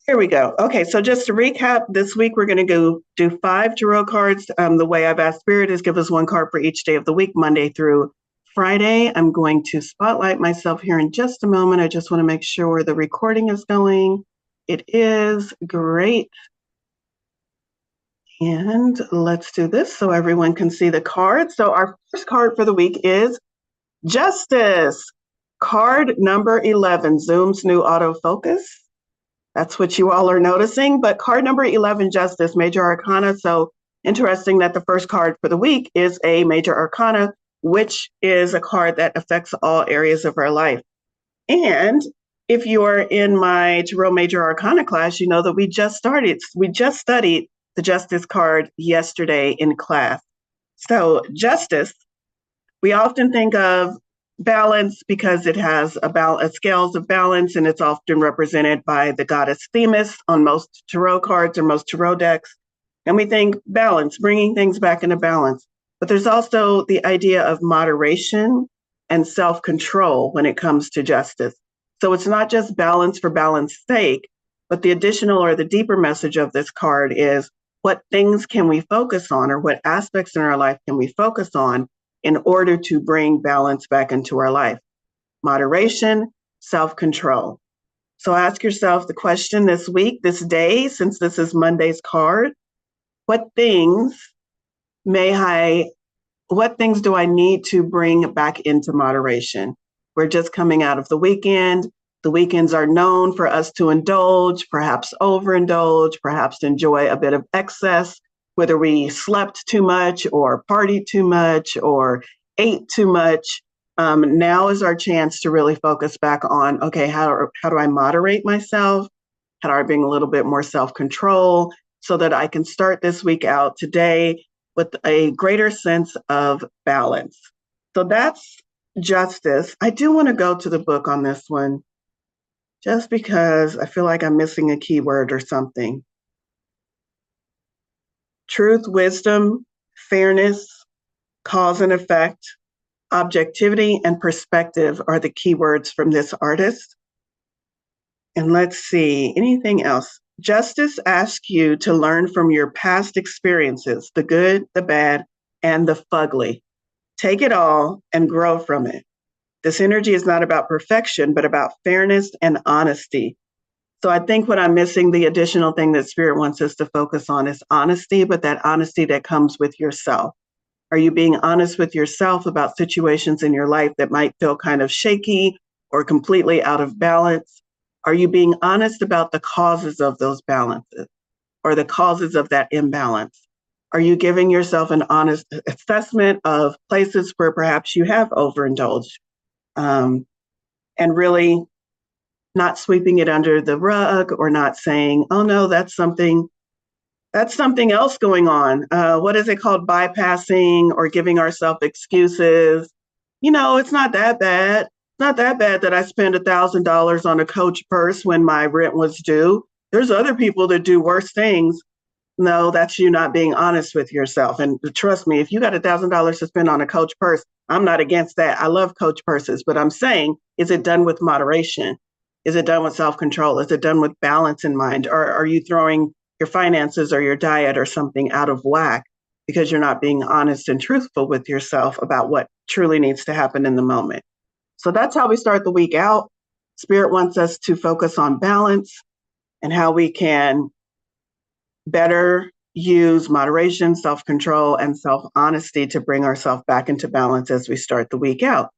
Here we go. Okay, so just to recap, this week we're going to go do 5 tarot cards. The way I've asked Spirit is give us 1 card for each day of the week, Monday through Friday. I'm going to spotlight myself here in just a moment. I just want to make sure the recording is going. It is great. And let's do this so everyone can see the card. So our first card for the week is Justice. Card number 11, Zoom's new autofocus. That's what you all are noticing. But card number 11, Justice, Major Arcana. So interesting that the first card for the week is a Major Arcana, which is a card that affects all areas of our life. And if you're in my Tarot Major Arcana class, you know that we just studied the Justice card yesterday in class. So Justice, we often think of balance because it has a scales of balance, and it's often represented by the goddess Themis on most tarot cards or most tarot decks. And we think balance, bringing things back into balance. But there's also the idea of moderation and self-control when it comes to justice. So it's not just balance for balance's sake, but the additional or the deeper message of this card is what things can we focus on, or what aspects in our life can we focus on in order to bring balance back into our life. Moderation, self-control. So ask yourself the question this week, this day, since this is Monday's card, what things do I need to bring back into moderation? We're just coming out of the weekend. The weekends are known for us to indulge, perhaps overindulge, perhaps enjoy a bit of excess, whether we slept too much or partied too much or ate too much. Now is our chance to really focus back on, okay, how do I moderate myself? How do I bring a little bit more self-control so that I can start this week out today with a greater sense of balance? So that's Justice. I do want to go to the book on this one, just because I feel like I'm missing a keyword or something. Truth, wisdom, fairness, cause and effect, objectivity, and perspective are the keywords from this artist. And let's see, anything else? Justice asks you to learn from your past experiences, the good, the bad, and the fugly. Take it all and grow from it. This energy is not about perfection, but about fairness and honesty. So I think what I'm missing, the additional thing that Spirit wants us to focus on is honesty, but that honesty that comes with yourself. Are you being honest with yourself about situations in your life that might feel kind of shaky or completely out of balance? Are you being honest about the causes of those balances or the causes of that imbalance? Are you giving yourself an honest assessment of places where perhaps you have overindulged, and really not sweeping it under the rug or not saying, oh no, that's something else going on. What is it called? Bypassing or giving ourselves excuses. It's not that bad. It's not that bad that I spent $1,000 on a Coach purse when my rent was due. There's other people that do worse things. No, that's you not being honest with yourself. And trust me, if you got $1,000 to spend on a Coach purse, I'm not against that. I love Coach purses, but I'm saying, is it done with moderation? Is it done with self-control? Is it done with balance in mind? Or are you throwing your finances or your diet or something out of whack because you're not being honest and truthful with yourself about what truly needs to happen in the moment? So that's how we start the week out. Spirit wants us to focus on balance and how we can better use moderation, self-control, and self-honesty to bring ourselves back into balance as we start the week out.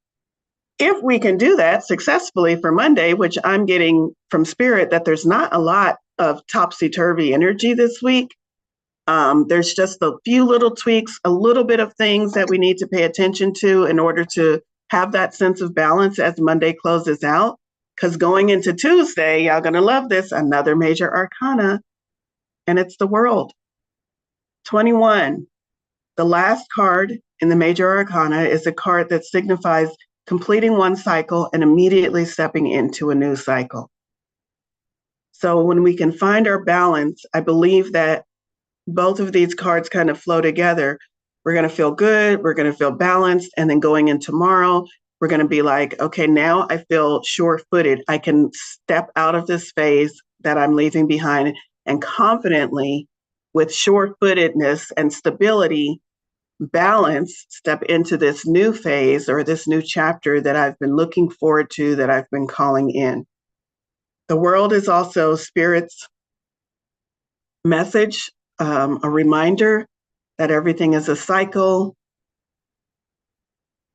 If we can do that successfully for Monday, which I'm getting from Spirit that there's not a lot of topsy-turvy energy this week. There's just a few little tweaks, a little bit of things that we need to pay attention to in order to have that sense of balance as Monday closes out. Because going into Tuesday, y'all gonna love this, another major arcana, and it's the World. 21. The last card in the major arcana is a card that signifies completing one cycle and immediately stepping into a new cycle. So when we can find our balance, I believe that both of these cards kind of flow together. We're going to feel good, we're going to feel balanced, and then going in tomorrow, we're going to be like, okay, now I feel sure-footed. I can step out of this phase that I'm leaving behind, and confidently, with sure-footedness and stability, balance, step into this new phase or this new chapter that I've been looking forward to, that I've been calling in. The world is also Spirit's message, a reminder that everything is a cycle.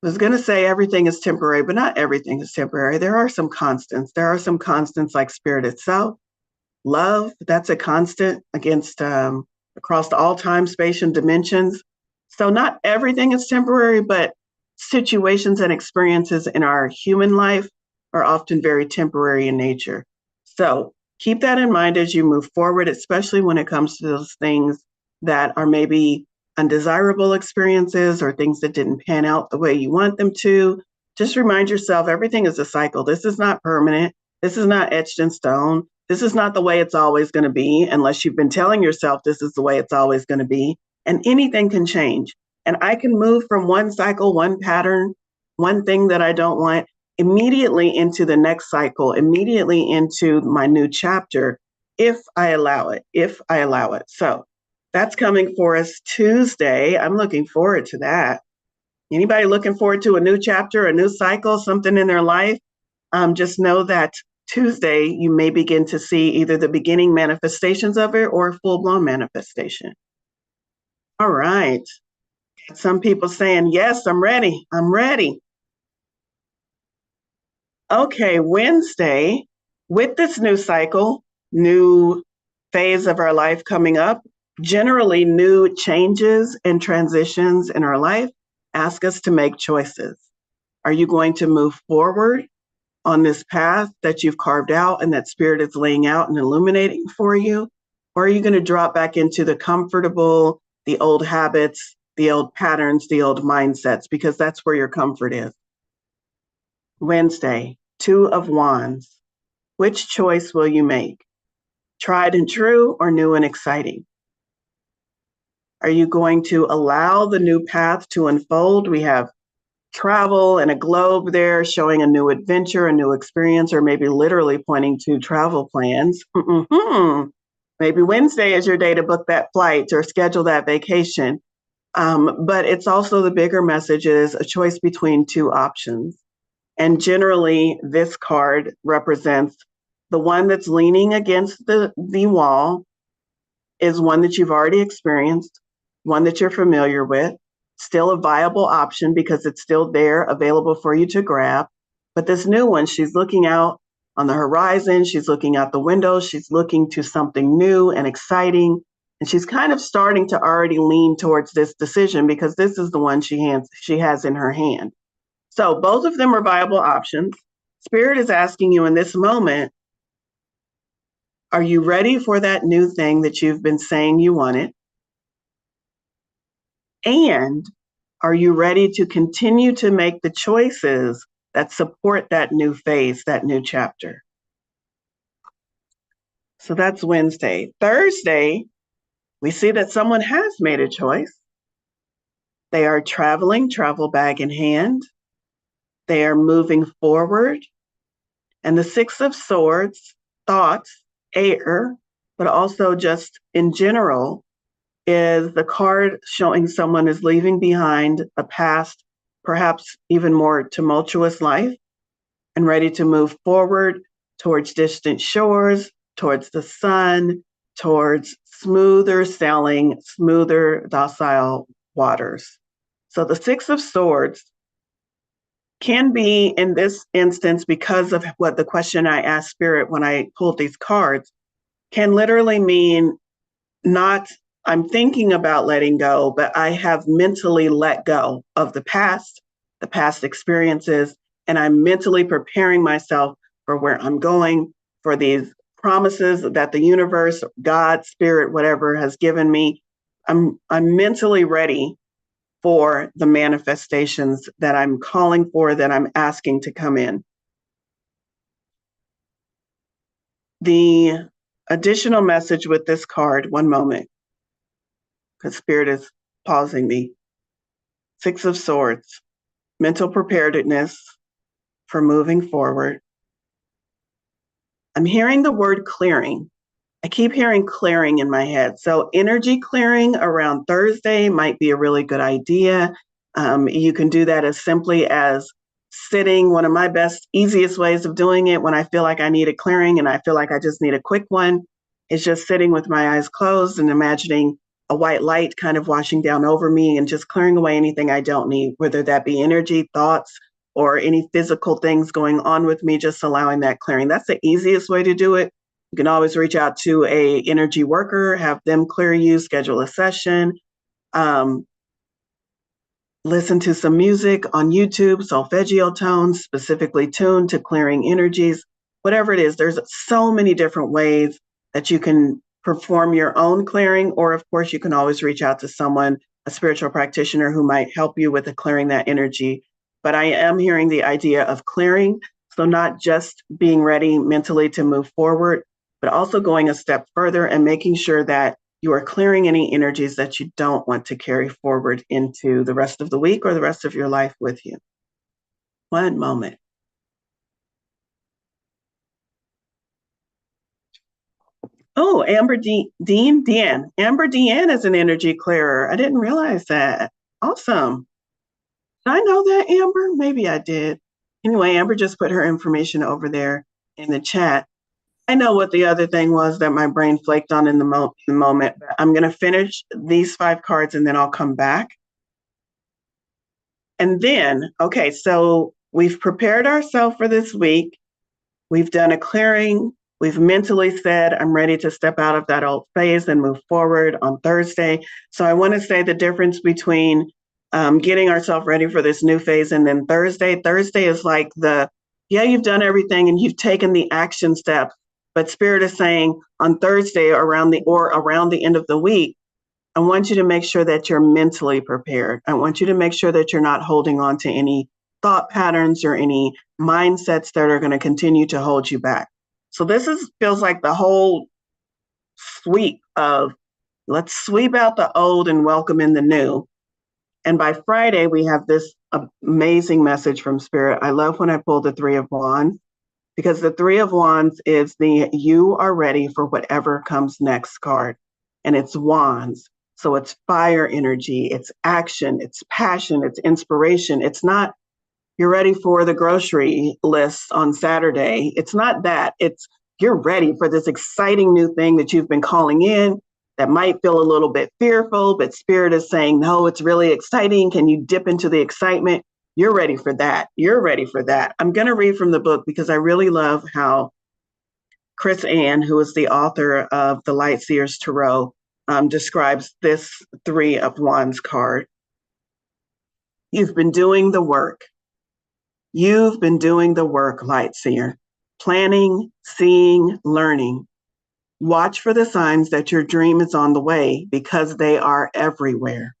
I was going to say everything is temporary, but not everything is temporary. There are some constants. There are some constants like Spirit itself. Love, that's a constant against across all time, space, and dimensions. So not everything is temporary, but situations and experiences in our human life are often very temporary in nature. So keep that in mind as you move forward, especially when it comes to those things that are maybe undesirable experiences or things that didn't pan out the way you want them to. Just remind yourself everything is a cycle. This is not permanent. This is not etched in stone. This is not the way it's always going to be, unless you've been telling yourself this is the way it's always going to be. And anything can change. And I can move from one cycle, one pattern, one thing that I don't want, immediately into the next cycle, immediately into my new chapter, if I allow it. So that's coming for us Tuesday. I'm looking forward to that. Anybody looking forward to a new chapter, a new cycle, something in their life? Just know that Tuesday, you may begin to see either the beginning manifestations of it or a full-blown manifestation. All right. Some people saying, yes, I'm ready. I'm ready. Okay, Wednesday, with this new cycle, new phase of our life coming up, generally new changes and transitions in our life ask us to make choices. Are you going to move forward on this path that you've carved out and that Spirit is laying out and illuminating for you? Or are you going to drop back into the comfortable, the old habits, the old patterns, the old mindsets, because that's where your comfort is? Wednesday, 2 of Wands. Which choice will you make? Tried and true or new and exciting? Are you going to allow the new path to unfold? We have travel and a globe there showing a new adventure, a new experience, or maybe literally pointing to travel plans. Maybe Wednesday is your day to book that flight or schedule that vacation. But it's also the bigger message is a choice between two options. And generally, this card represents the one that's leaning against the wall is one that you've already experienced, one that you're familiar with, still a viable option because it's still there available for you to grab. But this new one, she's looking out on the horizon, she's looking out the window, she's looking to something new and exciting. And she's kind of starting to already lean towards this decision because this is the one she has in her hand. So both of them are viable options. Spirit is asking you in this moment, are you ready for that new thing that you've been saying you wanted? And are you ready to continue to make the choices that support that new phase, that new chapter? So that's Wednesday. Thursday, we see that someone has made a choice. They are traveling, travel bag in hand. They are moving forward. And the 6 of Swords, thoughts, air, but also just in general, is the card showing someone is leaving behind a past, perhaps even more tumultuous life, and ready to move forward towards distant shores, towards the sun, towards smoother sailing, smoother, docile waters. So the 6 of Swords can be, in this instance, because of what the question I asked Spirit when I pulled these cards, can literally mean not I'm thinking about letting go, but I have mentally let go of the past experiences, and I'm mentally preparing myself for where I'm going, for these promises that the universe, God, Spirit, whatever has given me. I'm mentally ready for the manifestations that I'm calling for, that I'm asking to come in. The additional message with this card, one moment, because Spirit is pausing me. 6 of Swords, mental preparedness for moving forward. I'm hearing the word clearing. I keep hearing clearing in my head. So energy clearing around Thursday might be a really good idea. You can do that as simply as sitting. One of my best, easiest ways of doing it when I feel like I need a clearing and I feel like I just need a quick one is just sitting with my eyes closed and imagining a white light kind of washing down over me and just clearing away anything I don't need, whether that be energy, thoughts, or any physical things going on with me, just allowing that clearing. That's the easiest way to do it. You can always reach out to a energy worker, have them clear you, schedule a session. Listen to some music on YouTube, solfeggio tones specifically tuned to clearing energies, whatever it is. There's so many different ways that you can perform your own clearing, or of course, you can always reach out to someone, a spiritual practitioner who might help you with the clearing that energy. But I am hearing the idea of clearing. So not just being ready mentally to move forward, but also going a step further and making sure that you are clearing any energies that you don't want to carry forward into the rest of the week or the rest of your life with you. One moment. Oh, Deanne. Amber Deanne is an energy clearer. I didn't realize that. Awesome. Did I know that, Amber? Maybe I did. Anyway, Amber just put her information over there in the chat. I know what the other thing was that my brain flaked on in the moment. I'm going to finish these 5 cards and then I'll come back. And then, okay, so we've prepared ourselves for this week. We've done a clearing. We've mentally said, I'm ready to step out of that old phase and move forward on Thursday. So I want to say the difference between getting ourselves ready for this new phase and then Thursday. Thursday is like you've done everything and you've taken the action steps. But Spirit is saying on Thursday around the end of the week, I want you to make sure that you're mentally prepared. I want you to make sure that you're not holding on to any thought patterns or any mindsets that are going to continue to hold you back. So this feels like the whole sweep of let's sweep out the old and welcome in the new. And by Friday, we have this amazing message from Spirit. I love when I pull the 3 of Wands, because the 3 of Wands is the you are ready for whatever comes next card. And it's wands. So it's fire energy, it's action, it's passion, it's inspiration. It's not you're ready for the grocery list on Saturday. It's not that. It's you're ready for this exciting new thing that you've been calling in that might feel a little bit fearful, but Spirit is saying, no, it's really exciting. Can you dip into the excitement? You're ready for that. You're ready for that. I'm going to read from the book because I really love how Chris Ann, who is the author of the Light Seers Tarot, describes this 3 of Wands card. You've been doing the work. You've been doing the work, Light Seer. Planning, seeing, learning. Watch for the signs that your dream is on the way because they are everywhere.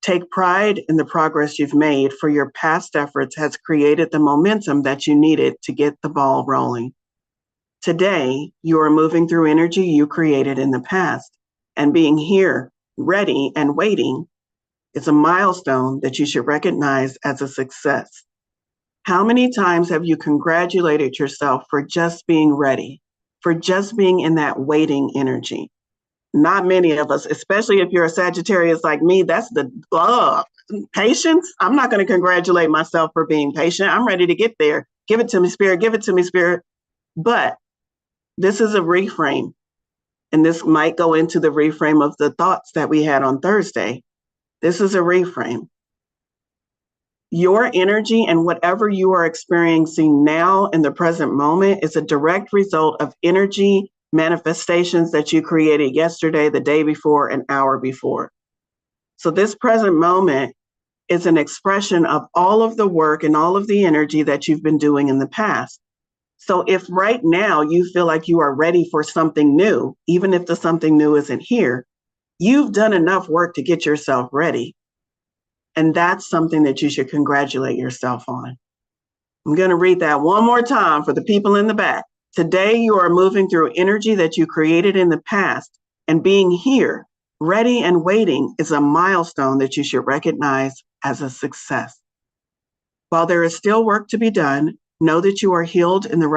Take pride in the progress you've made, for your past efforts has created the momentum that you needed to get the ball rolling. Today, you are moving through energy you created in the past, and being here, ready and waiting, is a milestone that you should recognize as a success. How many times have you congratulated yourself for just being ready, for just being in that waiting energy? Not many of us, especially if you're a Sagittarius like me, that's the patience. I'm not going to congratulate myself for being patient. I'm ready to get there. Give it to me, Spirit. Give it to me, Spirit. But this is a reframe. And this might go into the reframe of the thoughts that we had on Thursday. This is a reframe. Your energy and whatever you are experiencing now in the present moment is a direct result of energy manifestations that you created yesterday, the day before, an hour before. So this present moment is an expression of all of the work and all of the energy that you've been doing in the past. So if right now you feel like you are ready for something new, even if the something new isn't here, you've done enough work to get yourself ready. And that's something that you should congratulate yourself on. I'm going to read that one more time for the people in the back. Today, you are moving through energy that you created in the past, and being here, ready and waiting, is a milestone that you should recognize as a success. While there is still work to be done, know that you are headed in the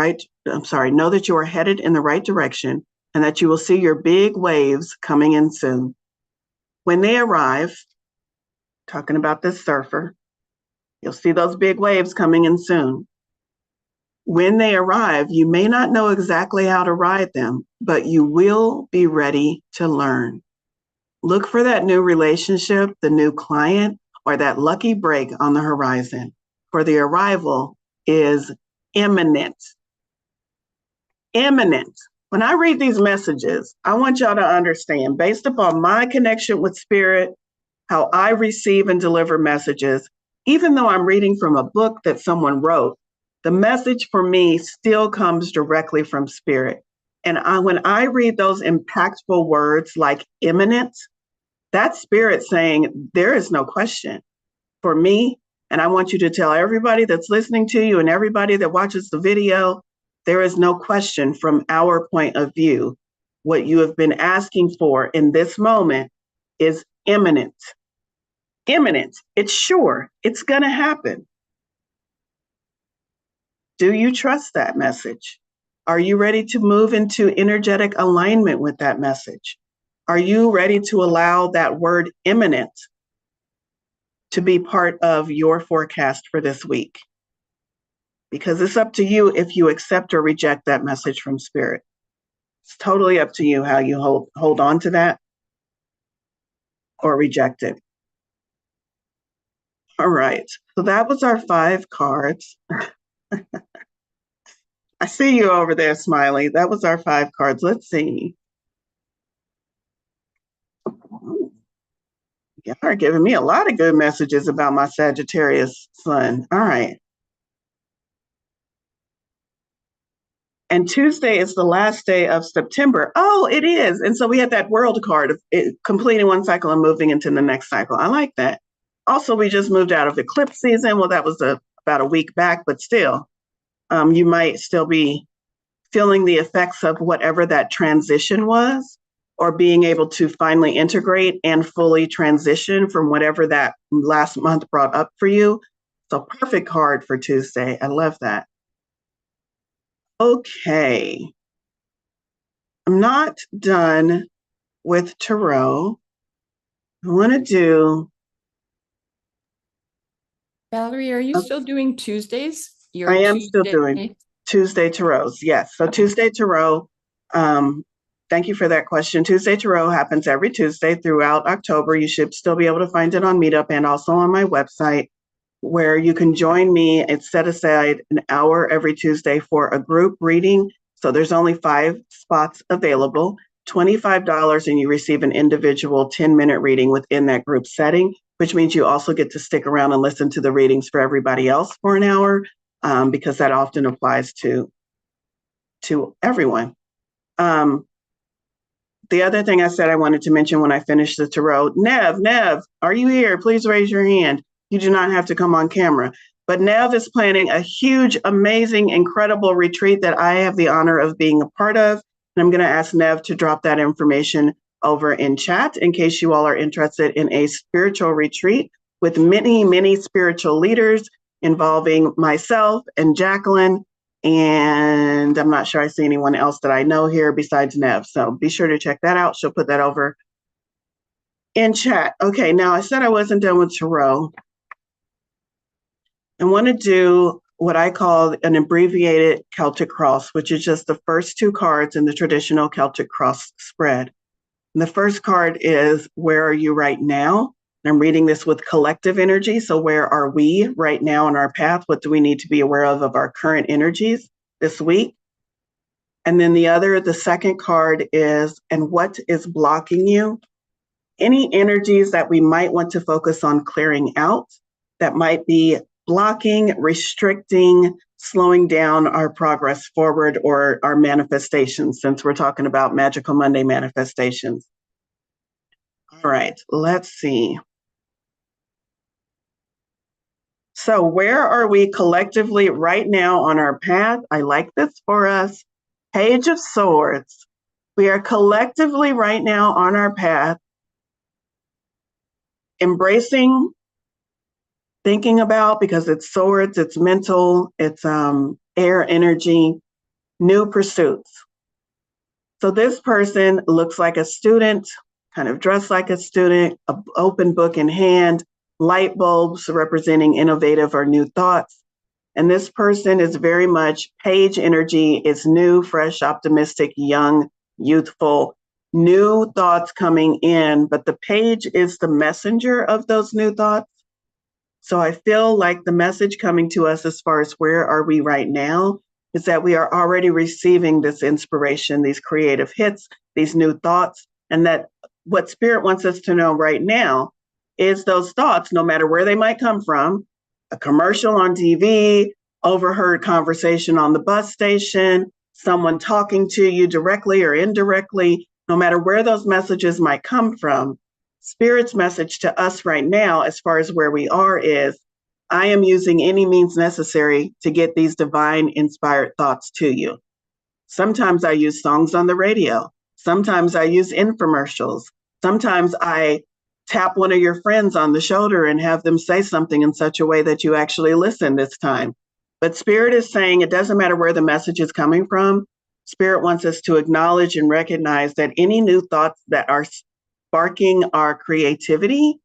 right direction, and that you will see your big waves coming in soon. When they arrive, talking about this surfer, you'll see those big waves coming in soon. When they arrive, you may not know exactly how to ride them, but you will be ready to learn. Look for that new relationship, the new client, or that lucky break on the horizon, for the arrival is imminent. Imminent. When I read these messages, I want y'all to understand, based upon my connection with spirit, how I receive and deliver messages, even though I'm reading from a book that someone wrote, the message for me still comes directly from spirit. And when I read those impactful words like imminent, that's spirit saying there is no question for me. And I want you to tell everybody that's listening to you and everybody that watches the video, there is no question from our point of view. What you have been asking for in this moment is imminent. Imminent. It's sure. It's going to happen. Do you trust that message? Are you ready to move into energetic alignment with that message? Are you ready to allow that word imminent to be part of your forecast for this week? Because it's up to you if you accept or reject that message from spirit. It's totally up to you how you hold on to that or reject it. All right, so that was our 5 cards. I see you over there, Smiley. That was our 5 cards. Let's see. Y'all are giving me a lot of good messages about my Sagittarius sun. All right. And Tuesday is the last day of September. Oh, it is. And so we had that world card of completing one cycle and moving into the next cycle. I like that. Also, we just moved out of eclipse season. Well, that was about a week back, but still, you might still be feeling the effects of whatever that transition was, or being able to finally integrate and fully transition from whatever that last month brought up for you. So perfect card for Tuesday. I love that. Okay. I'm not done with tarot. I want to do. Valorie, are you still doing Tuesdays? I am still doing Tuesday tarots. Yes. So Tuesday tarot. Thank you for that question. Tuesday tarot happens every Tuesday throughout October. You should still be able to find it on Meetup and also on my website, where you can join me. It's set aside an hour every Tuesday for a group reading. So there's only 5 spots available, $25, and you receive an individual 10-minute reading within that group setting, which means you also get to stick around and listen to the readings for everybody else for an hour, because that often applies to everyone. The other thing I said I wanted to mention when I finished the tarot, Nev, are you here? Please raise your hand. You do not have to come on camera. But Nev is planning a huge, amazing, incredible retreat that I have the honor of being a part of. And I'm going to ask Nev to drop that information over in chat in case you all are interested in a spiritual retreat with many, many spiritual leaders involving myself and Jacqueline. And I'm not sure I see anyone else that I know here besides Nev. So be sure to check that out. She'll put that over in chat. Okay, now I said I wasn't done with tarot. I want to do what I call an abbreviated Celtic cross, which is just the first 2 cards in the traditional Celtic cross spread. And the first card is, where are you right now? And I'm reading this with collective energy. So where are we right now on our path? What do we need to be aware of our current energies this week? And then the second card is, and what is blocking you? Any energies that we might want to focus on clearing out that might be blocking, restricting, slowing down our progress forward or our manifestations, since we're talking about Magical Monday manifestations. All right, let's see. So where are we collectively right now on our path? I like this for us. Page of Swords. We are collectively right now on our path, embracing, thinking about, because it's swords, it's mental, it's air energy, new pursuits. So this person looks like a student, kind of dressed like a student, an open book in hand, light bulbs representing innovative or new thoughts. And this person is very much page energy. It's new, fresh, optimistic, young, youthful, new thoughts coming in, but the page is the messenger of those new thoughts. So I feel like the message coming to us as far as where are we right now is that we are already receiving this inspiration, these creative hits, these new thoughts, and that what Spirit wants us to know right now is those thoughts, no matter where they might come from, a commercial on TV, overheard conversation on the bus station, someone talking to you directly or indirectly, no matter where those messages might come from, Spirit's message to us right now, as far as where we are, is I am using any means necessary to get these divine inspired thoughts to you. Sometimes I use songs on the radio. Sometimes I use infomercials. Sometimes I tap one of your friends on the shoulder and have them say something in such a way that you actually listen this time. But Spirit is saying it doesn't matter where the message is coming from. Spirit wants us to acknowledge and recognize that any new thoughts that are sparking our creativity,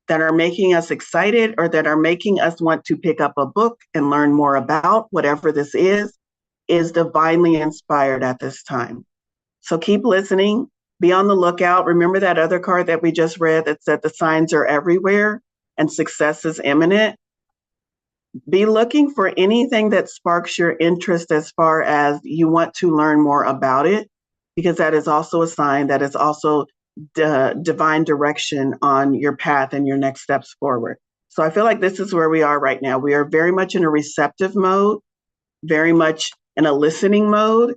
that are making us excited, or that are making us want to pick up a book and learn more about whatever this is divinely inspired at this time. So keep listening, be on the lookout. Remember that other card that we just read that said the signs are everywhere and success is imminent. Be looking for anything that sparks your interest as far as you want to learn more about it, because that is also a sign, that is also divine direction on your path and your next steps forward. So I feel like this is where we are right now. We are very much in a receptive mode, very much in a listening mode,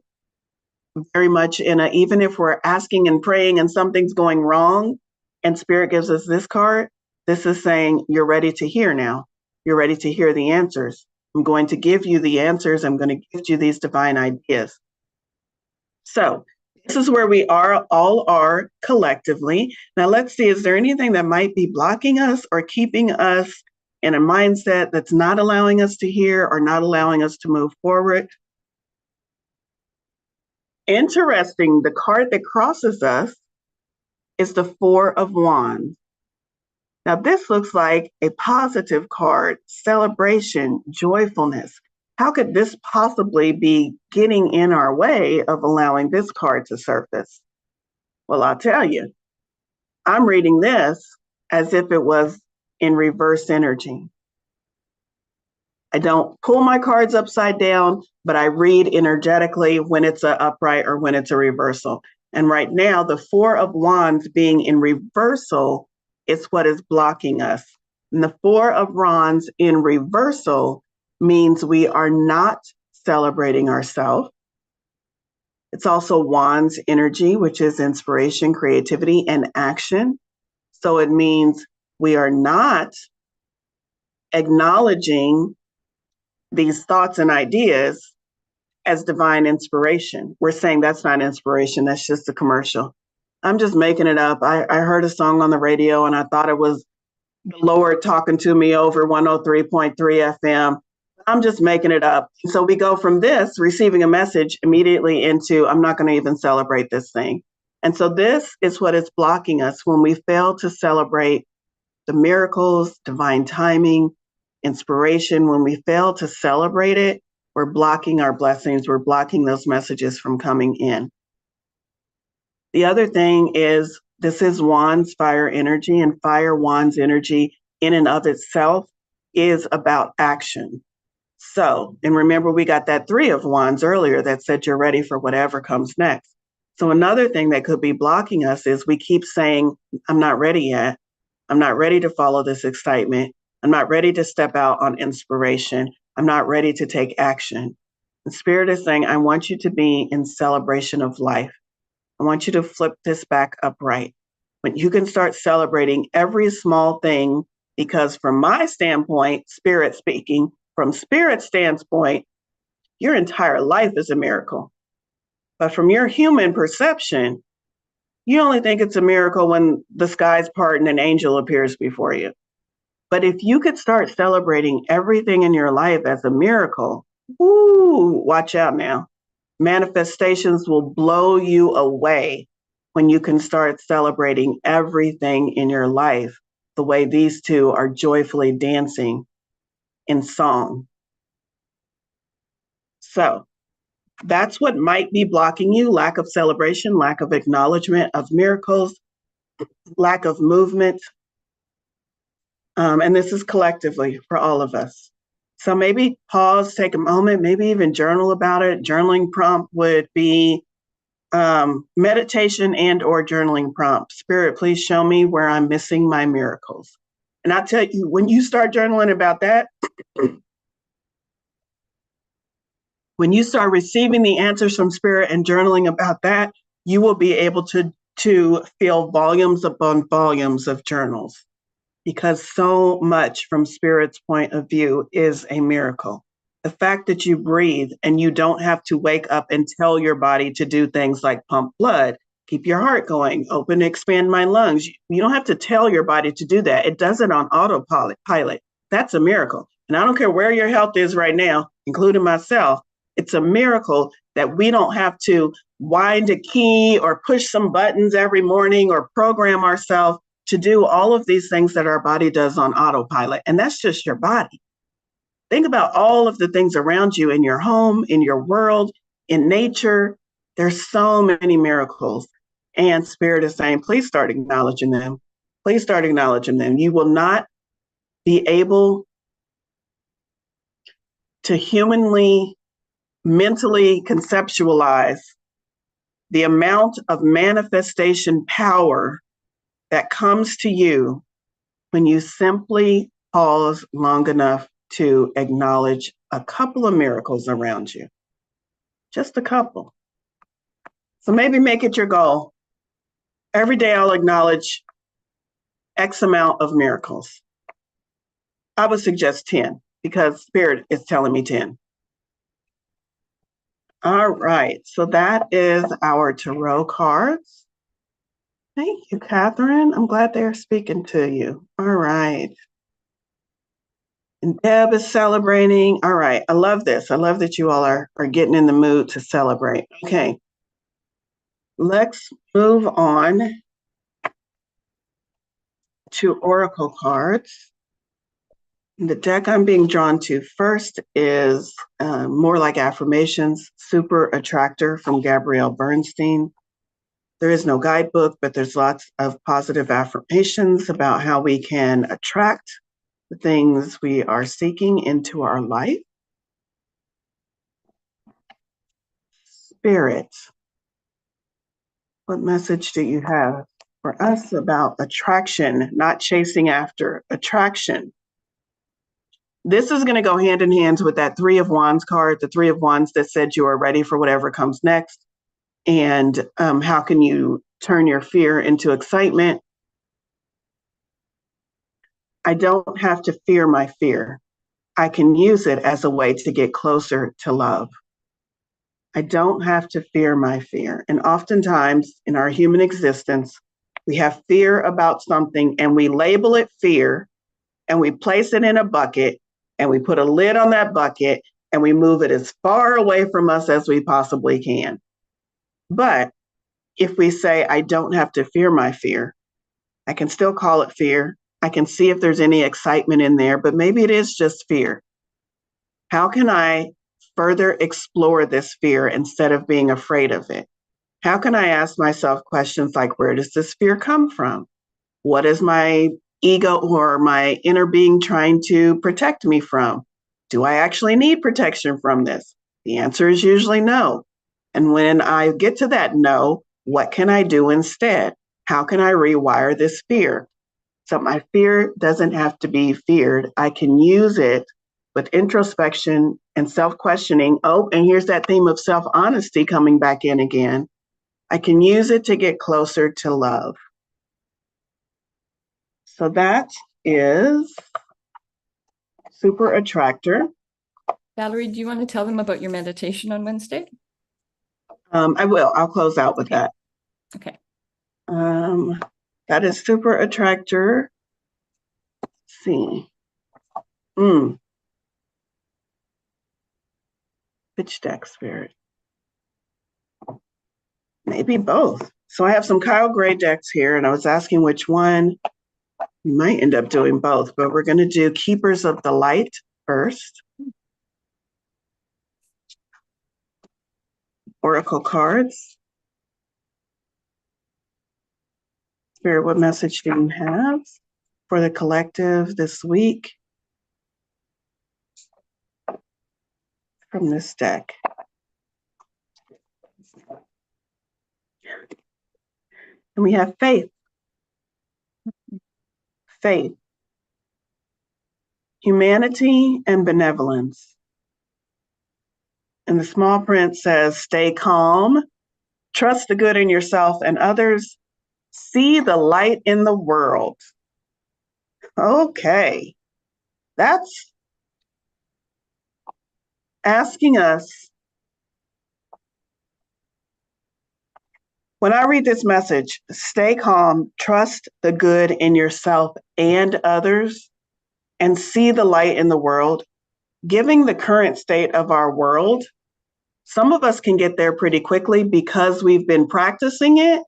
very much in a, even if we're asking and praying and something's going wrong and Spirit gives us this card, this is saying you're ready to hear now. You're ready to hear the answers. I'm going to give you the answers. I'm going to give you these divine ideas. So this is where we all are collectively. Now let's see, is there anything that might be blocking us or keeping us in a mindset that's not allowing us to hear or not allowing us to move forward? Interesting, the card that crosses us is the Four of Wands. Now, this looks like a positive card, celebration, joyfulness. How could this possibly be getting in our way of allowing this card to surface? Well, I'll tell you, I'm reading this as if it was in reverse energy. I don't pull my cards upside down, but I read energetically when it's an upright or when it's a reversal. And right now, the Four of Wands being in reversal is what is blocking us. And the Four of Wands in reversal means we are not celebrating ourselves. It's also Wands energy, which is inspiration, creativity, and action. So it means we are not acknowledging these thoughts and ideas as divine inspiration. We're saying that's not inspiration, that's just a commercial. I'm just making it up. I heard a song on the radio and I thought it was the Lord talking to me over 103.3 FM. I'm just making it up. So we go from this, receiving a message, immediately into, I'm not going to even celebrate this thing. And so this is what is blocking us when we fail to celebrate the miracles, divine timing, inspiration. When we fail to celebrate it, we're blocking our blessings. We're blocking those messages from coming in. The other thing is, this is Wands fire energy, and fire Wands energy in and of itself is about action. So, and remember, we got that Three of Wands earlier that said you're ready for whatever comes next. So another thing that could be blocking us is we keep saying, I'm not ready yet. I'm not ready to follow this excitement. I'm not ready to step out on inspiration. I'm not ready to take action. The Spirit is saying, I want you to be in celebration of life. I want you to flip this back upright. When you can start celebrating every small thing, because from my standpoint, Spirit speaking, from Spirit's standpoint, your entire life is a miracle. But from your human perception, you only think it's a miracle when the skies part and an angel appears before you. But if you could start celebrating everything in your life as a miracle, woo, watch out now. Manifestations will blow you away when you can start celebrating everything in your life the way these two are joyfully dancing in song. So that's what might be blocking you: lack of celebration, lack of acknowledgement of miracles, lack of movement. And this is collectively for all of us. So maybe pause, take a moment, maybe even journal about it. Journaling prompt would be meditation and or journaling prompt. Spirit, please show me where I'm missing my miracles. And I tell you, when you start journaling about that, when you start receiving the answers from Spirit and journaling about that, you will be able to fill volumes upon volumes of journals, because so much from Spirit's point of view is a miracle. The fact that you breathe and you don't have to wake up and tell your body to do things like pump blood, keep your heart going, open, expand my lungs. You don't have to tell your body to do that. It does it on autopilot. That's a miracle. And I don't care where your health is right now, including myself. It's a miracle that we don't have to wind a key or push some buttons every morning or program ourselves to do all of these things that our body does on autopilot. And that's just your body. Think about all of the things around you in your home, in your world, in nature. There's so many miracles. And Spirit is saying, please start acknowledging them. Please start acknowledging them. You will not be able to humanly, mentally conceptualize the amount of manifestation power that comes to you when you simply pause long enough to acknowledge a couple of miracles around you. Just a couple. So maybe make it your goal. Every day I'll acknowledge X amount of miracles. I would suggest 10 because Spirit is telling me 10. All right, so that is our tarot cards. Thank you, Catherine. I'm glad they're speaking to you. All right. And Deb is celebrating. All right, I love this. I love that you all are getting in the mood to celebrate. Okay, let's move on to oracle cards. The deck I'm being drawn to first is more like affirmations, Super Attractor from Gabrielle Bernstein. There is no guidebook, but there's lots of positive affirmations about how we can attract the things we are seeking into our life. Spirit, what message do you have for us about attraction, not chasing after attraction? This is going to go hand in hand with that Three of Wands card, the Three of Wands that said you are ready for whatever comes next. And how can you turn your fear into excitement? I don't have to fear my fear. I can use it as a way to get closer to love. I don't have to fear my fear. And oftentimes in our human existence, we have fear about something and we label it fear and we place it in a bucket and we put a lid on that bucket and we move it as far away from us as we possibly can. But if we say, I don't have to fear my fear, I can still call it fear. I can see if there's any excitement in there, but maybe it is just fear. How can I further explore this fear instead of being afraid of it? How can I ask myself questions like, where does this fear come from? What is my ego or my inner being trying to protect me from? Do I actually need protection from this? The answer is usually no. And when I get to that no, what can I do instead? How can I rewire this fear? So my fear doesn't have to be feared. I can use it with introspection and self-questioning. Oh, and here's that theme of self-honesty coming back in again. I can use it to get closer to love. So that is Super Attractor. Valerie, do you want to tell them about your meditation on Wednesday? I will. I'll close out with that. Okay. That is Super Attractor. Let's see. Pitch deck, Spirit. Maybe both. So I have some Kyle Gray decks here, and I was asking which one. We might end up doing both, but we're going to do Keepers of the Light first. Oracle cards. Spirit, what message do you have for the collective this week from this deck? And we have faith. Faith. Humanity and benevolence. And the small print says, stay calm, trust the good in yourself and others, see the light in the world. Okay, that's asking us. When I read this message, stay calm, trust the good in yourself and others, and see the light in the world. Giving the current state of our world, some of us can get there pretty quickly because we've been practicing it,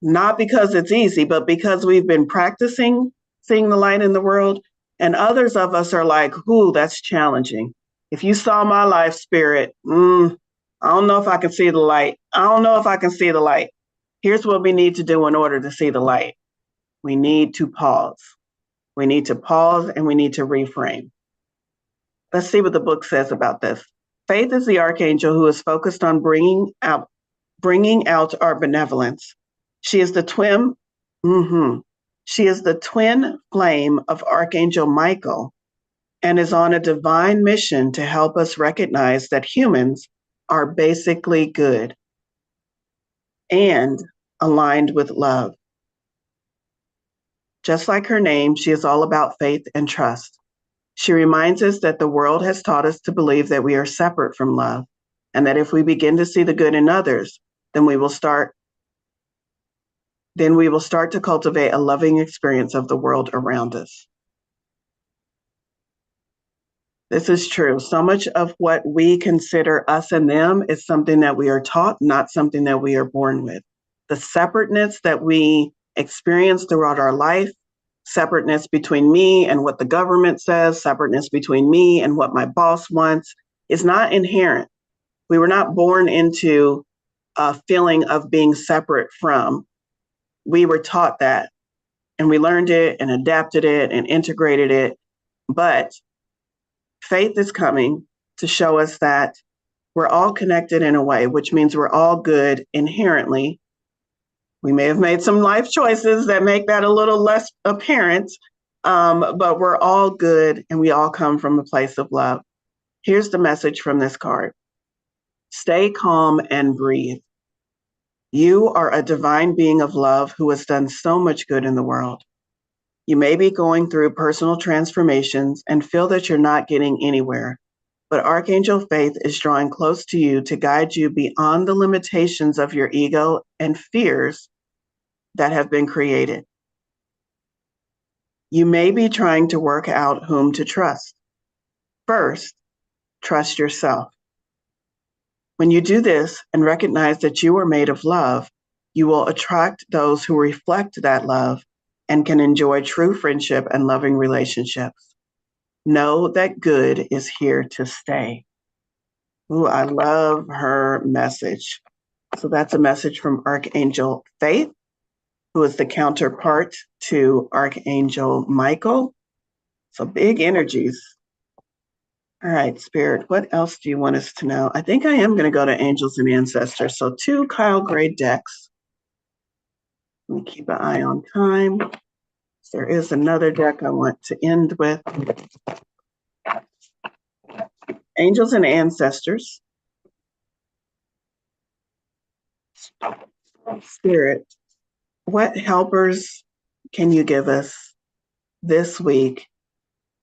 not because it's easy, but because we've been practicing seeing the light in the world. And others of us are like, ooh, that's challenging. If you saw my life, Spirit, I don't know if I can see the light. I don't know if I can see the light. Here's what we need to do in order to see the light. We need to pause. We need to pause and we need to reframe. Let's see what the book says about this. Faith is the archangel who is focused on bringing out our benevolence. She is the twin. She is the twin flame of Archangel Michael and is on a divine mission to help us recognize that humans are basically good and aligned with love. Just like her name, she is all about faith and trust. She reminds us that the world has taught us to believe that we are separate from love, and that if we begin to see the good in others, then we will start to cultivate a loving experience of the world around us. This is true. So much of what we consider us and them is something that we are taught, not something that we are born with. The separateness that we experience throughout our life, separateness between me and what the government says, separateness between me and what my boss wants, is not inherent. We were not born into a feeling of being separate from. We were taught that, and we learned it and adapted it and integrated it. But faith is coming to show us that we're all connected in a way, which means we're all good inherently. We may have made some life choices that make that a little less apparent, but we're all good and we all come from a place of love. Here's the message from this card. Stay calm and breathe. You are a divine being of love who has done so much good in the world. You may be going through personal transformations and feel that you're not getting anywhere, but Archangel Faith is drawing close to you to guide you beyond the limitations of your ego and fears that have been created. You may be trying to work out whom to trust. First, trust yourself. When you do this and recognize that you are made of love, you will attract those who reflect that love and can enjoy true friendship and loving relationships. Know that good is here to stay. Ooh, I love her message. So that's a message from Archangel Faith, who is the counterpart to Archangel Michael. So big energies. All right, Spirit, what else do you want us to know? I think I am going to go to Angels and Ancestors. So 2 Kyle Gray decks. Let me keep an eye on time. There is another deck I want to end with. Angels and Ancestors. Spirit, what helpers can you give us this week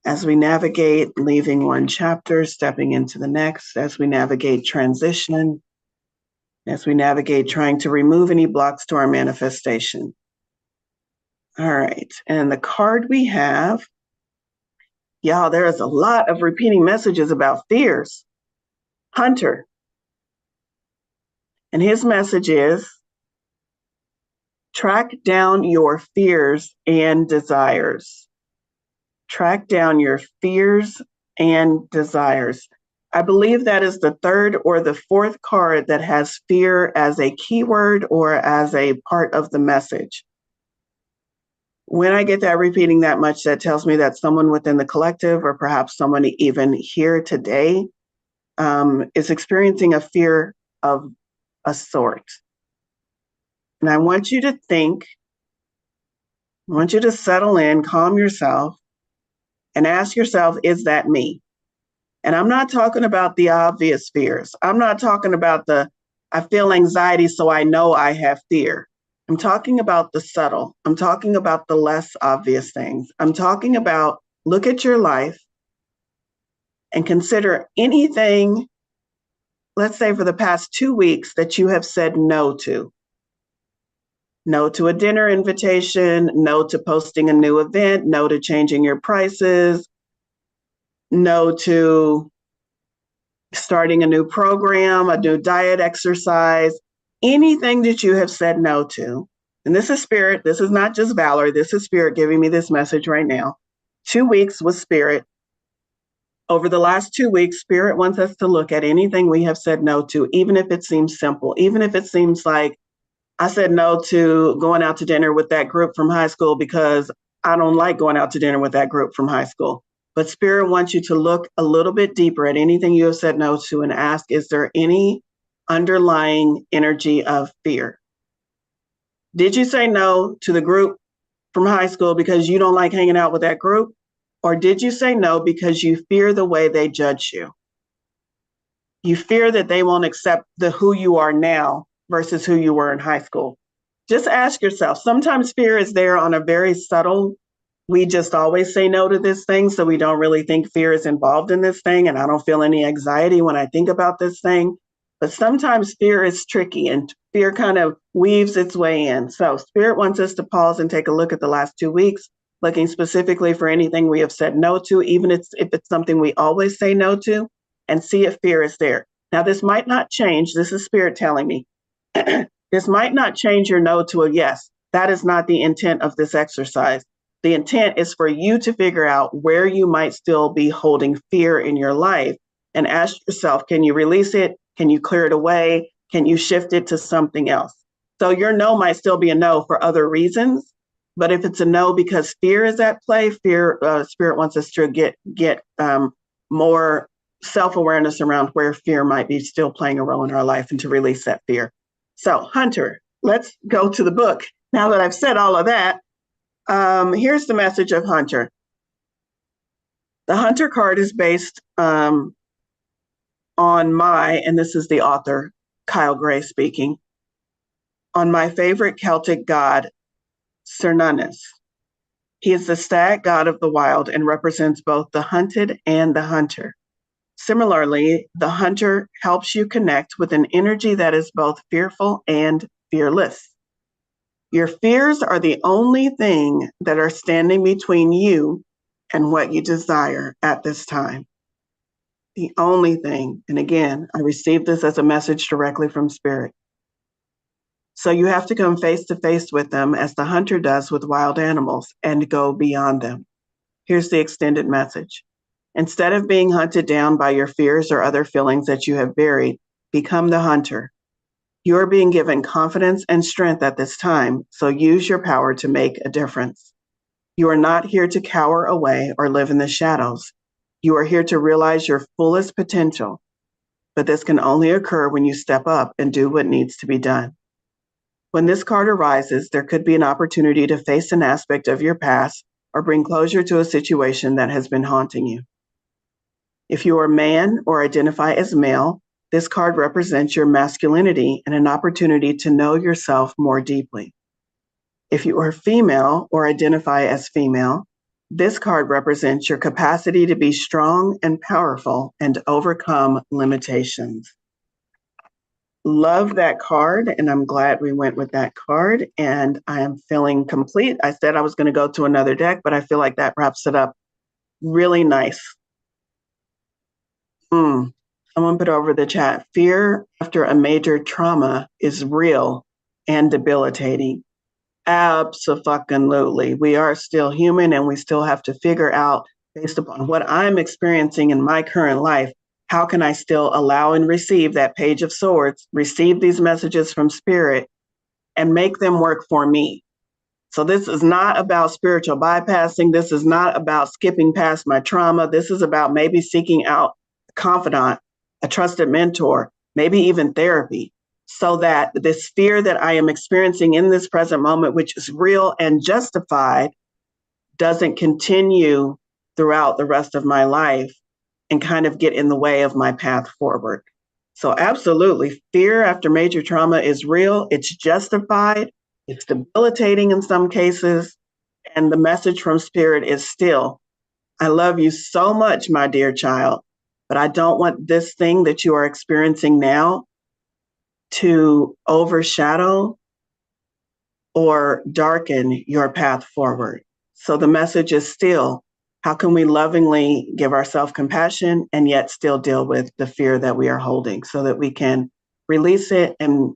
as we navigate leaving one chapter, stepping into the next, as we navigate transition, as we navigate trying to remove any blocks to our manifestation? All right, and the card we have, y'all, there is a lot of repeating messages about fears. Hunter. And his message is track down your fears and desires. Track down your fears and desires. I believe that is the third or the fourth card that has fear as a keyword or as a part of the message. When I get that repeating that much, that tells me that someone within the collective, or perhaps someone even here today, is experiencing a fear of a sort. And I want you to think, I want you to settle in, calm yourself, and ask yourself, is that me? And I'm not talking about the obvious fears. I'm not talking about I feel anxiety, so I know I have fear. I'm talking about the subtle. I'm talking about the less obvious things. I'm talking about look at your life and consider anything, let's say for the past 2 weeks, that you have said no to. No to a dinner invitation, no to posting a new event, no to changing your prices, no to starting a new program, a new diet, exercise, anything that you have said no to. And this is spirit. This is not just Valorie. This is spirit giving me this message right now. 2 weeks with spirit. Over the last 2 weeks, spirit wants us to look at anything we have said no to, even if it seems simple, even if it seems like I said no to going out to dinner with that group from high school because I don't like going out to dinner with that group from high school. But spirit wants you to look a little bit deeper at anything you have said no to and ask, is there any underlying energy of fear? Did you say no to the group from high school because you don't like hanging out with that group? Or did you say no because you fear the way they judge you? You fear that they won't accept who you are now versus who you were in high school. Just ask yourself. Sometimes fear is there on a very subtle, we just always say no to this thing, so we don't really think fear is involved in this thing, and I don't feel any anxiety when I think about this thing. But sometimes fear is tricky, and fear kind of weaves its way in. So spirit wants us to pause and take a look at the last 2 weeks, looking specifically for anything we have said no to, even if it's something we always say no to, and see if fear is there. Now, this might not change. This is spirit telling me. This might not change your no to a yes. That is not the intent of this exercise. The intent is for you to figure out where you might still be holding fear in your life and ask yourself, can you release it? Can you clear it away? Can you shift it to something else? So your no might still be a no for other reasons, but if it's a no because fear is at play, spirit wants us to get more self-awareness around where fear might be still playing a role in our life and to release that fear. So Hunter, let's go to the book. Now that I've said all of that, here's the message of Hunter. The Hunter card is based on and this is the author, Kyle Gray speaking, on my favorite Celtic god, Cernunnos. He is the stag god of the wild and represents both the hunted and the hunter. Similarly, the hunter helps you connect with an energy that is both fearful and fearless. Your fears are the only thing that are standing between you and what you desire at this time. The only thing, and again, I received this as a message directly from Spirit. So you have to come face to face with them as the hunter does with wild animals and go beyond them. Here's the extended message. Instead of being hunted down by your fears or other feelings that you have buried, become the hunter. You are being given confidence and strength at this time, so use your power to make a difference. You are not here to cower away or live in the shadows. You are here to realize your fullest potential, but this can only occur when you step up and do what needs to be done. When this card arises, there could be an opportunity to face an aspect of your past or bring closure to a situation that has been haunting you. If you are man or identify as male, this card represents your masculinity and an opportunity to know yourself more deeply. If you are female or identify as female, this card represents your capacity to be strong and powerful and overcome limitations. Love that card, and I'm glad we went with that card, and I am feeling complete. I said I was going to go to another deck, but I feel like that wraps it up really nice. Someone put over the chat, fear after a major trauma is real and debilitating. Absolutely. We are still human and we still have to figure out, based upon what I'm experiencing in my current life, how can I still allow and receive that Page of Swords, receive these messages from Spirit and make them work for me? So this is not about spiritual bypassing. This is not about skipping past my trauma. This is about maybe seeking out a confidant, a trusted mentor, maybe even therapy, so that this fear that I am experiencing in this present moment, which is real and justified, doesn't continue throughout the rest of my life and kind of get in the way of my path forward. So absolutely, fear after major trauma is real. It's justified. It's debilitating in some cases. And the message from Spirit is still, I love you so much, my dear child, but I don't want this thing that you are experiencing now to overshadow or darken your path forward. So the message is still, how can we lovingly give ourselves compassion and yet still deal with the fear that we are holding so that we can release it and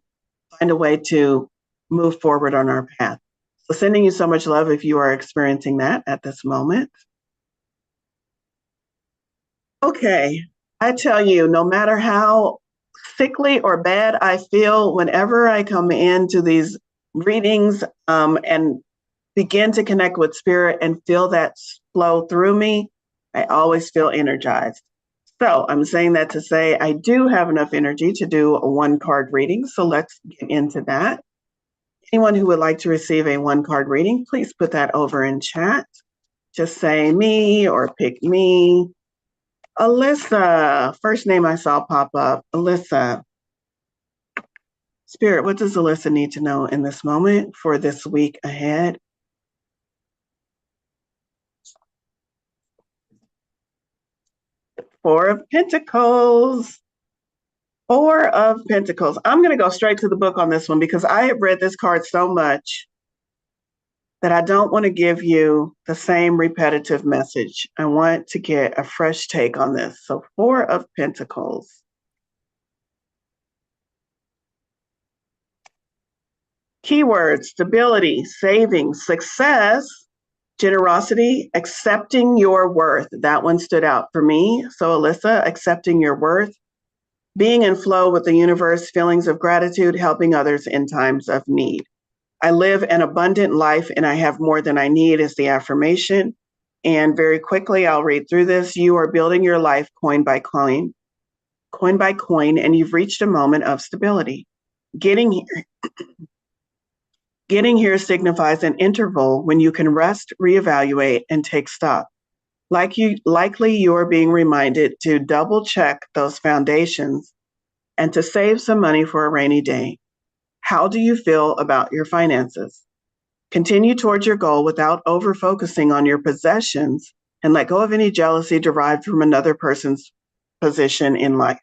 find a way to move forward on our path. So sending you so much love if you are experiencing that at this moment. Okay, I tell you, no matter how sickly or bad I feel whenever I come into these readings and begin to connect with Spirit and feel that flow through me, I always feel energized. So I'm saying that to say I do have enough energy to do a 1-card reading. So let's get into that. Anyone who would like to receive a 1-card reading, please put that over in chat. Just say me or pick me. Alyssa, first name I saw pop up, Alyssa. Spirit, what does Alyssa need to know in this moment for this week ahead? Four of Pentacles. Four of Pentacles. I'm going to go straight to the book on this one because I have read this card so much that I don't want to give you the same repetitive message. I want to get a fresh take on this. So Four of Pentacles. Keywords: stability, savings, success, generosity, accepting your worth. That one stood out for me. So Alyssa, accepting your worth, being in flow with the universe, feelings of gratitude, helping others in times of need. I live an abundant life and I have more than I need is the affirmation. And very quickly, I'll read through this. You are building your life coin by coin, and you've reached a moment of stability. Getting here signifies an interval when you can rest, reevaluate, and take stock. Likely you are being reminded to double check those foundations and to save some money for a rainy day. How do you feel about your finances? Continue towards your goal without over-focusing on your possessions and let go of any jealousy derived from another person's position in life.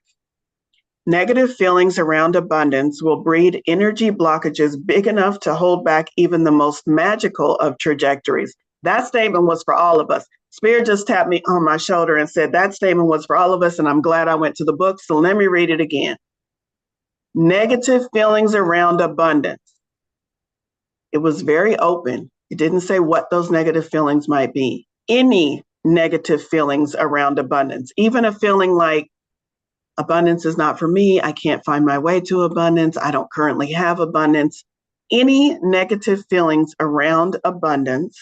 Negative feelings around abundance will breed energy blockages big enough to hold back even the most magical of trajectories. That statement was for all of us. Spirit just tapped me on my shoulder and said that statement was for all of us, and I'm glad I went to the book, so let me read it again. Negative feelings around abundance. It was very open. It didn't say what those negative feelings might be. Any negative feelings around abundance, even a feeling like abundance is not for me, I can't find my way to abundance, I don't currently have abundance. Any negative feelings around abundance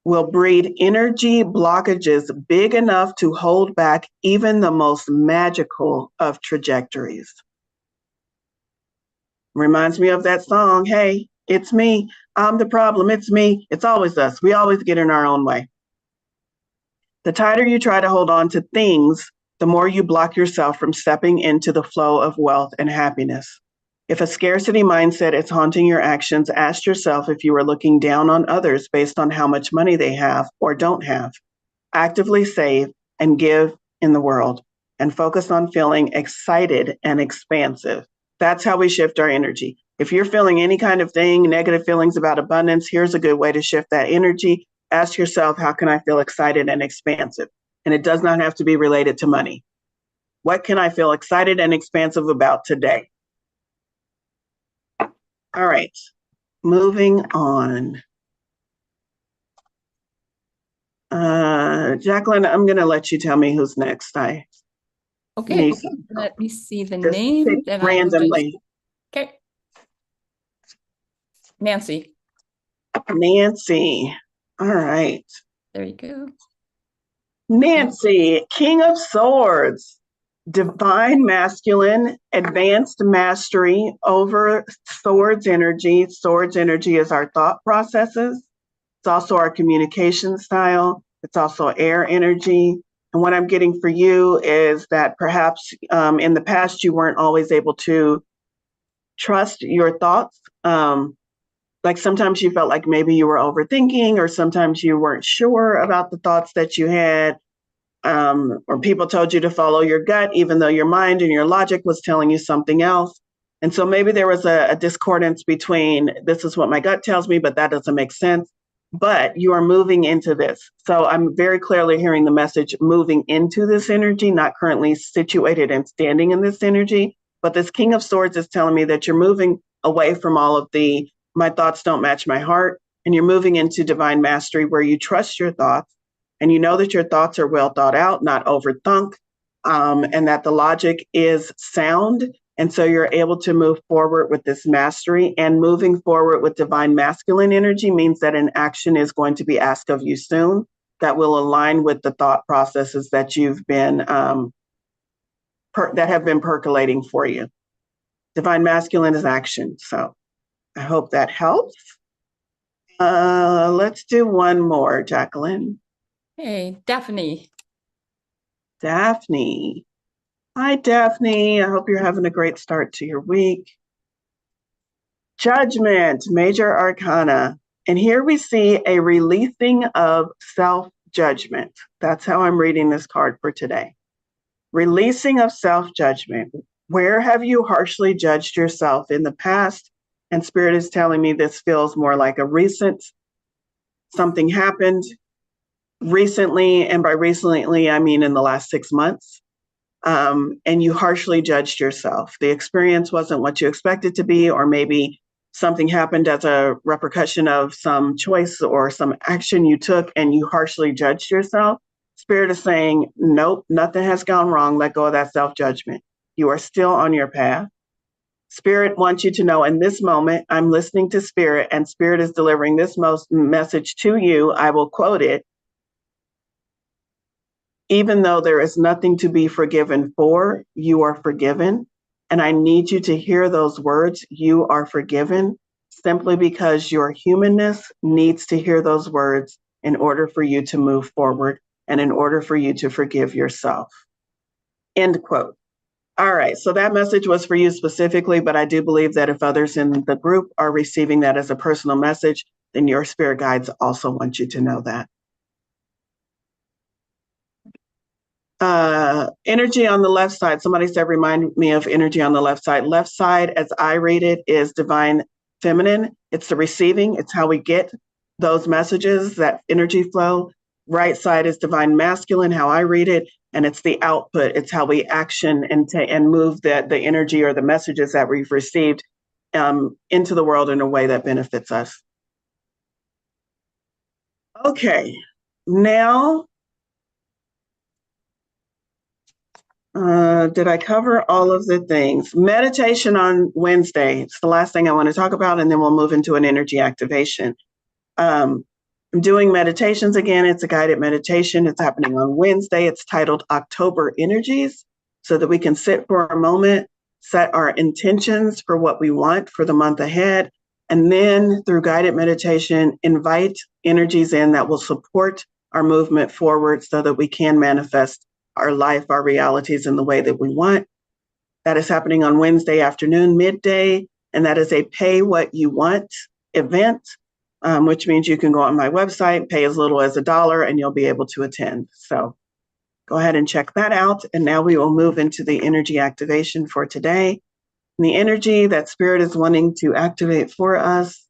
will breed energy blockages big enough to hold back even the most magical of trajectories. Reminds me of that song, Hey, it's me, I'm the problem, it's me. It's always us. We always get in our own way. The tighter you try to hold on to things, the more you block yourself from stepping into the flow of wealth and happiness. If a scarcity mindset is haunting your actions, ask yourself if you are looking down on others based on how much money they have or don't have. Actively save and give in the world and focus on feeling excited and expansive. That's how we shift our energy. If you're feeling any kind of thing, negative feelings about abundance, here's a good way to shift that energy. Ask yourself, how can I feel excited and expansive? and it does not have to be related to money. What can I feel excited and expansive about today? All right, moving on. Jacqueline, I'm going to let you tell me who's next. Okay, let me see the just name. pick Then randomly. Okay. Nancy. Nancy. All right. There you go. Nancy, King of Swords, divine masculine, advanced mastery over swords energy. Swords energy is our thought processes. It's also our communication style. It's also air energy. And what I'm getting for you is that perhaps in the past, you weren't always able to trust your thoughts. Like sometimes you felt like maybe you were overthinking, or sometimes you weren't sure about the thoughts that you had, or people told you to follow your gut, even though your mind and your logic was telling you something else. And so maybe there was a discordance between this is what my gut tells me, but that doesn't make sense. But you are moving into this. So I'm very clearly hearing the message moving into this energy, not currently situated and standing in this energy. But this King of Swords is telling me that you're moving away from all of the my thoughts don't match my heart, and you're moving into divine mastery where you trust your thoughts and you know that your thoughts are well thought out, not overthunk, and that the logic is sound. And so you're able to move forward with this mastery, and moving forward with divine masculine energy means that an action is going to be asked of you soon that will align with the thought processes that you've been, that have been percolating for you. Divine masculine is action. So I hope that helps. Let's do one more, Jacqueline. Hey, Daphne. Daphne. Hi, Daphne. I hope you're having a great start to your week. Judgment, major arcana. And here we see a releasing of self-judgment. That's how I'm reading this card for today. Releasing of self-judgment. Where have you harshly judged yourself in the past? And Spirit is telling me this feels more like a recent, something happened recently. And by recently, I mean in the last 6 months. And you harshly judged yourself. The experience wasn't what you expected to be, or maybe something happened as a repercussion of some choice or some action you took and you harshly judged yourself. Spirit is saying, nope, nothing has gone wrong. Let go of that self-judgment. You are still on your path. Spirit wants you to know in this moment, I'm listening to Spirit, and Spirit is delivering this message to you. I will quote it. Even though there is nothing to be forgiven for, you are forgiven. And I need you to hear those words, you are forgiven, simply because your humanness needs to hear those words in order for you to move forward and in order for you to forgive yourself. End quote. All right, so that message was for you specifically, but I do believe that if others in the group are receiving that as a personal message, then your spirit guides also want you to know that. Energy on the left side. Somebody said, remind me of energy on the left side. Left side, as I read it, is divine feminine. It's the receiving. It's how we get those messages, that energy flow. Right side is divine masculine, how I read it. And it's the output. It's how we action and move the energy or the messages that we've received into the world in a way that benefits us. Okay, now, did I cover all of the things? Meditation on Wednesday. It's the last thing I want to talk about, and then we'll move into an energy activation. I'm doing meditations again. It's a guided meditation. It's happening on Wednesday. It's titled October Energies, so that we can sit for a moment, set our intentions for what we want for the month ahead, and then through guided meditation, invite energies in that will support our movement forward so that we can manifest our life, our realities in the way that we want. That is happening on Wednesday afternoon, midday, and that is a pay what you want event, which means you can go on my website, pay as little as $1, and you'll be able to attend. So go ahead and check that out. And now we will move into the energy activation for today. And the energy that Spirit is wanting to activate for us,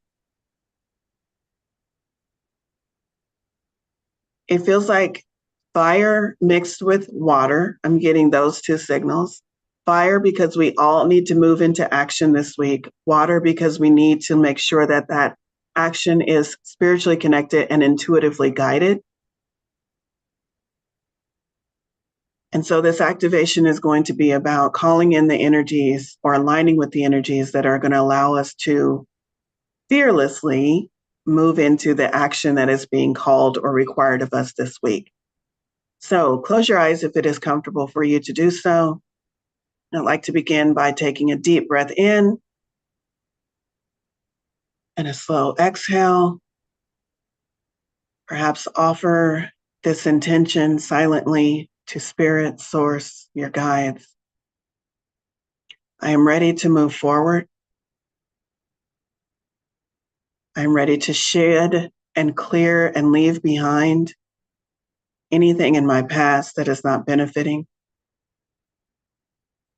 it feels like Fire mixed with water. I'm getting those two signals. Fire because we all need to move into action this week. Water because we need to make sure that that action is spiritually connected and intuitively guided. And so this activation is going to be about calling in the energies or aligning with the energies that are going to allow us to fearlessly move into the action that is being called or required of us this week. So close your eyes if it is comfortable for you to do so. I'd like to begin by taking a deep breath in and a slow exhale. Perhaps offer this intention silently to Spirit, Source, your guides. I am ready to move forward. I'm ready to shed and clear and leave behind anything in my past that is not benefiting,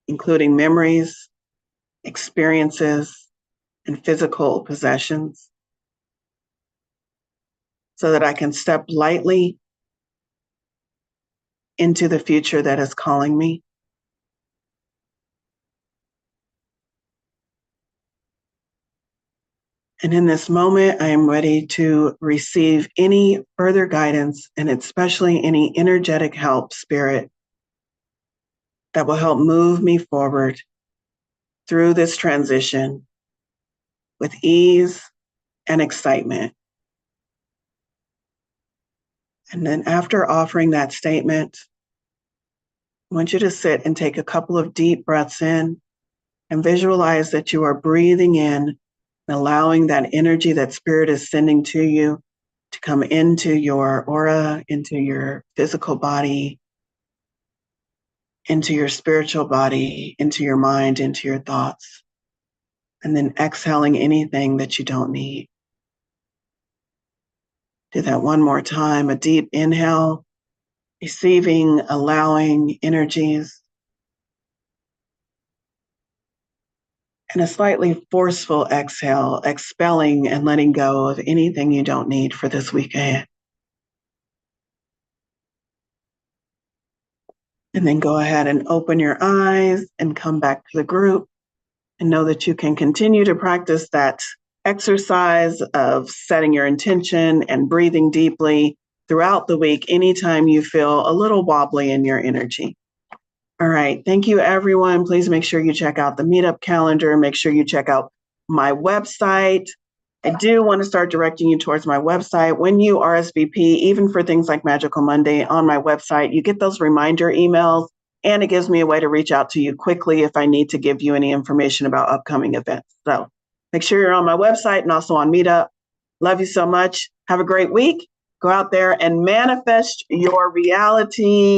including memories, experiences, and physical possessions, so that I can step lightly into the future that is calling me. And in this moment, I am ready to receive any further guidance and especially any energetic help, Spirit, that will help move me forward through this transition with ease and excitement. And then after offering that statement, I want you to sit and take a couple of deep breaths in and visualize that you are breathing in and allowing that energy that Spirit is sending to you to come into your aura, into your physical body, into your spiritual body, into your mind, into your thoughts, and then exhaling anything that you don't need. Do that one more time, a deep inhale, receiving, allowing energies, and a slightly forceful exhale, expelling and letting go of anything you don't need for this week ahead. And then go ahead and open your eyes and come back to the group and know that you can continue to practice that exercise of setting your intention and breathing deeply throughout the week anytime you feel a little wobbly in your energy. All right. Thank you, everyone. Please make sure you check out the meetup calendar. Make sure you check out my website. I do want to start directing you towards my website. When you RSVP, even for things like Magical Monday on my website, you get those reminder emails, and it gives me a way to reach out to you quickly if I need to give you any information about upcoming events. So make sure you're on my website and also on Meetup. Love you so much. Have a great week. Go out there and manifest your reality.